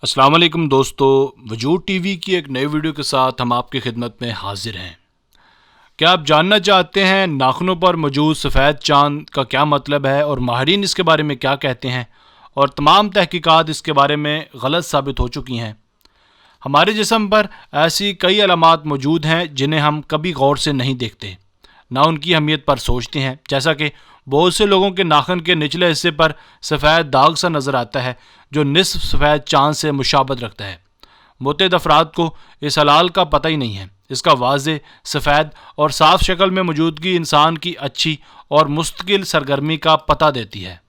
अस्सलाम वालेकुम दोस्तों, वजूद टीवी की एक नई वीडियो के साथ हम आपकी खिदमत में हाजिर हैं। क्या आप जानना चाहते हैं नाखूनों पर मौजूद सफ़ेद चांद का क्या मतलब है और माहिरीन इसके बारे में क्या कहते हैं, और तमाम तहकीकात इसके बारे में गलत साबित हो चुकी हैं। हमारे जिस्म पर ऐसी कई अलामात मौजूद हैं जिन्हें हम कभी गौर से नहीं देखते, ना उनकी अहमियत पर सोचते हैं। जैसा कि बहुत से लोगों के नाखून के निचले हिस्से पर सफ़ेद दाग सा नज़र आता है जो निस्फ सफ़ेद चांद से मुशाबत रखता है। मुतअद्दिद अफराद को इस हलाल का पता ही नहीं है। इसका वाज़े सफ़ेद और साफ शक्ल में मौजूदगी इंसान की अच्छी और मुस्तकिल सरगर्मी का पता देती है।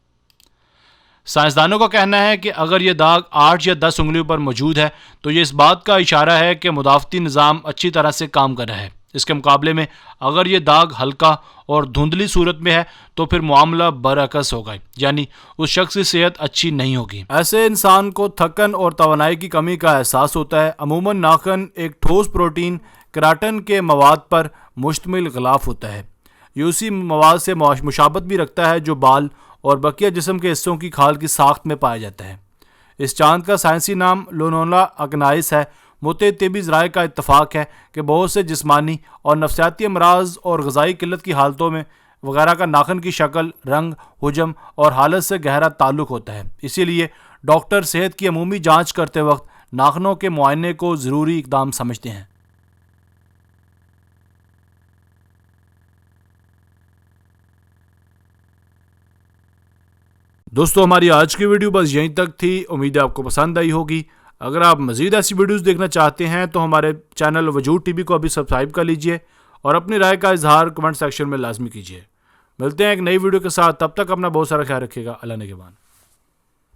साइंसदानों का कहना है कि अगर ये दाग 8 या 10 उंगलियों पर मौजूद है तो ये इस बात का इशारा है कि मुदाफ़ती निज़ाम अच्छी तरह से काम कर रहा है। इसके मुकाबले में अगर ये दाग हल्का और धुंधली सूरत में है तो फिर मामला बरअक्स होगा, यानी उस शख्स की सेहत अच्छी नहीं होगी। ऐसे इंसान को थकन और तवानाई की कमी का एहसास होता है। अमूमन नाखून एक ठोस प्रोटीन केराटिन के मवाद पर मुश्तमिल ग़िलाफ़ होता है। ये उसी मवाद से मुशाबत भी रखता है जो बाल और बकिया जिस्म के हिस्सों की खाल की साख्त में पाया जाता है। इस चांद का साइंसी नाम लोनोला अग्नाइस है। मुतअद्दिद तिब्बी ज़राए का इत्तफ़ाक़ है कि बहुत से जिस्मानी और नफसियाती अमराज और ग़िज़ाई किल्लत की हालतों में वगैरह का नाखून की शक्ल, रंग, हुजम और हालत से गहरा ताल्लुक़ होता है। इसीलिए डॉक्टर सेहत की अमूमी जाँच करते वक्त नाखूनों के मुआयने को ज़रूरी इक़दाम समझते हैं। दोस्तों, हमारी आज की वीडियो बस यहीं तक थी। उम्मीद है आपको पसंद आई होगी। अगर आप मज़ीद ऐसी वीडियोस देखना चाहते हैं तो हमारे चैनल वजूद टीवी को अभी सब्सक्राइब कर लीजिए और अपनी राय का इजहार कमेंट सेक्शन में लाजमी कीजिए। मिलते हैं एक नई वीडियो के साथ, तब तक अपना बहुत सारा ख्याल रखिएगा। अल्लाह ने के बाद।